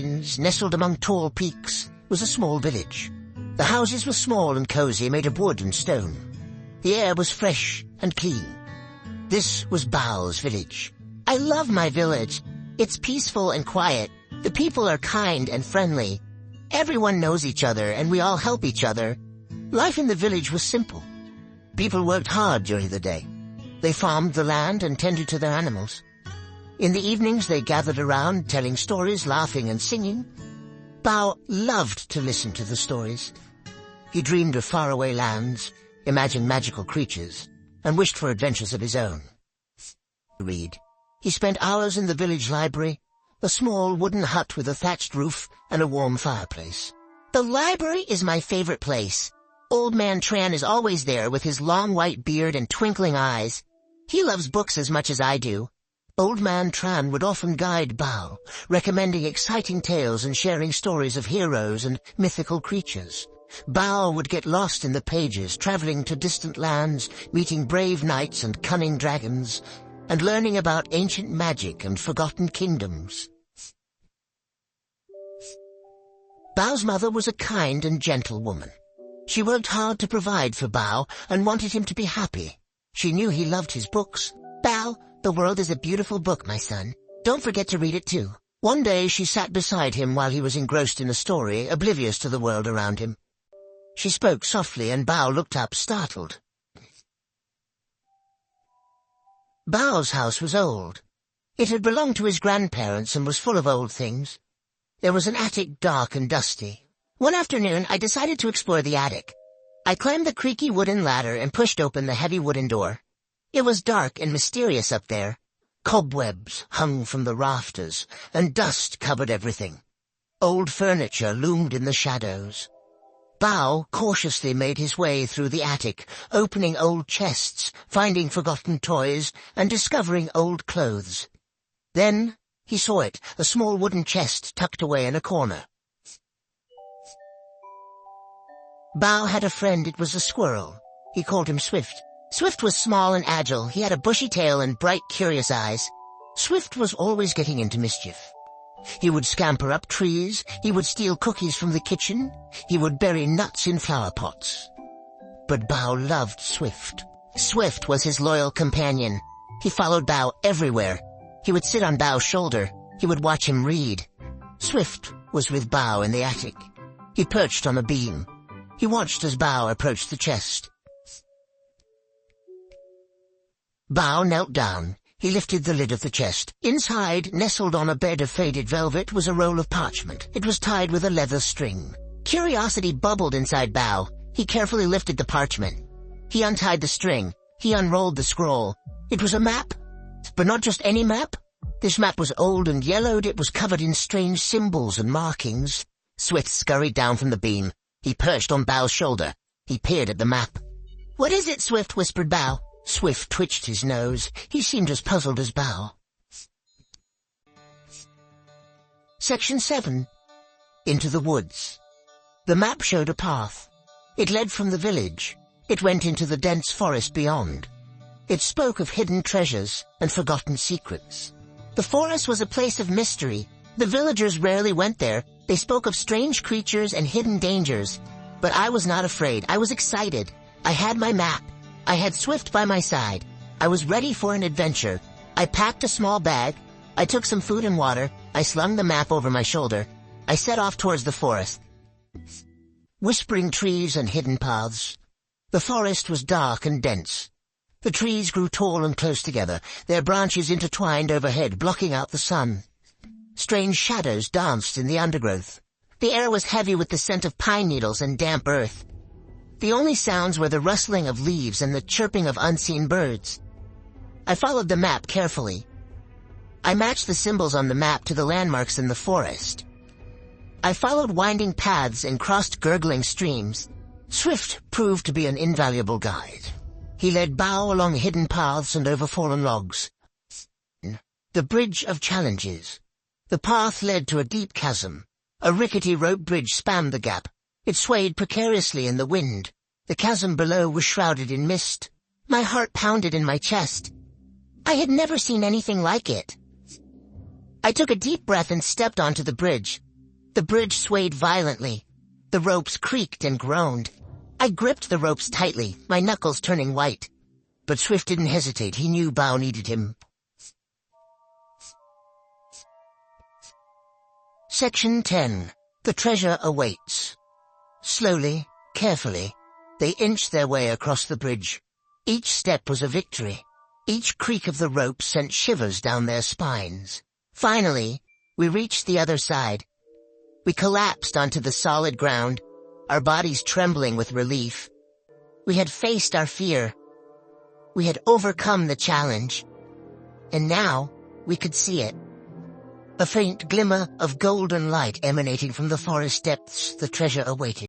mountains, nestled among tall peaks, was a small village. The houses were small and cozy, made of wood and stone. The air was fresh and clean. This was Bao's village. I love my village. It's peaceful and quiet. The people are kind and friendly. Everyone knows each other and we all help each other. Life in the village was simple. People worked hard during the day. They farmed the land and tended to their animals. In the evenings they gathered around, telling stories, laughing and singing. Bao loved to listen to the stories. He dreamed of faraway lands, imagined magical creatures, and wished for adventures of his own. Read. He spent hours in the village library, a small wooden hut with a thatched roof and a warm fireplace. The library is my favorite place. Old Man Tran is always there with his long white beard and twinkling eyes. He loves books as much as I do. Old Man Tran would often guide Bao, recommending exciting tales and sharing stories of heroes and mythical creatures. Bao would get lost in the pages, traveling to distant lands, meeting brave knights and cunning dragons, and learning about ancient magic and forgotten kingdoms. Bao's mother was a kind and gentle woman. She worked hard to provide for Bao and wanted him to be happy. She knew he loved his books. Bao, the world is a beautiful book, my son. Don't forget to read it too. One day she sat beside him while he was engrossed in a story, oblivious to the world around him. She spoke softly and Bao looked up, startled. Bao's house was old. It had belonged to his grandparents and was full of old things. There was an attic, dark and dusty. One afternoon, I decided to explore the attic. I climbed the creaky wooden ladder and pushed open the heavy wooden door. It was dark and mysterious up there. Cobwebs hung from the rafters, and dust covered everything. Old furniture loomed in the shadows. Bao cautiously made his way through the attic, opening old chests, finding forgotten toys, and discovering old clothes. Then he saw it, a small wooden chest tucked away in a corner. Bao had a friend. It was a squirrel. He called him Swift. Swift was small and agile. He had a bushy tail and bright, curious eyes. Swift was always getting into mischief. He would scamper up trees. He would steal cookies from the kitchen. He would bury nuts in flower pots. But Bao loved Swift. Swift was his loyal companion. He followed Bao everywhere. He would sit on Bao's shoulder. He would watch him read. Swift was with Bao in the attic. He perched on a beam. He watched as Bao approached the chest. Bao knelt down. He lifted the lid of the chest. Inside, nestled on a bed of faded velvet, was a roll of parchment. It was tied with a leather string. Curiosity bubbled inside Bao. He carefully lifted the parchment. He untied the string. He unrolled the scroll. It was a map. But not just any map. This map was old and yellowed. It was covered in strange symbols and markings. Swift scurried down from the beam. He perched on Bao's shoulder. He peered at the map. "What is it, Swift?" whispered Bao. Swift twitched his nose. He seemed as puzzled as Bao. Section 7. Into the woods. The map showed a path. It led from the village. It went into the dense forest beyond. It spoke of hidden treasures and forgotten secrets. The forest was a place of mystery. The villagers rarely went there. They spoke of strange creatures and hidden dangers. But I was not afraid. I was excited. I had my map. I had Swift by my side. I was ready for an adventure. I packed a small bag. I took some food and water. I slung the map over my shoulder. I set off towards the forest. Whispering trees and hidden paths. The forest was dark and dense. The trees grew tall and close together, their branches intertwined overhead, blocking out the sun. Strange shadows danced in the undergrowth. The air was heavy with the scent of pine needles and damp earth. The only sounds were the rustling of leaves and the chirping of unseen birds. I followed the map carefully. I matched the symbols on the map to the landmarks in the forest. I followed winding paths and crossed gurgling streams. Swift proved to be an invaluable guide. He led Bao along hidden paths and over fallen logs. The Bridge of Challenges. The path led to a deep chasm. A rickety rope bridge spanned the gap. It swayed precariously in the wind. The chasm below was shrouded in mist. My heart pounded in my chest. I had never seen anything like it. I took a deep breath and stepped onto the bridge. The bridge swayed violently. The ropes creaked and groaned. I gripped the ropes tightly, my knuckles turning white. But Swift didn't hesitate. He knew Bao needed him. Section 10. The treasure awaits. Slowly, carefully, they inched their way across the bridge. Each step was a victory. Each creak of the rope sent shivers down their spines. Finally, we reached the other side. We collapsed onto the solid ground, our bodies trembling with relief. We had faced our fear. We had overcome the challenge. And now, we could see it. A faint glimmer of golden light emanating from the forest depths, the treasure awaited.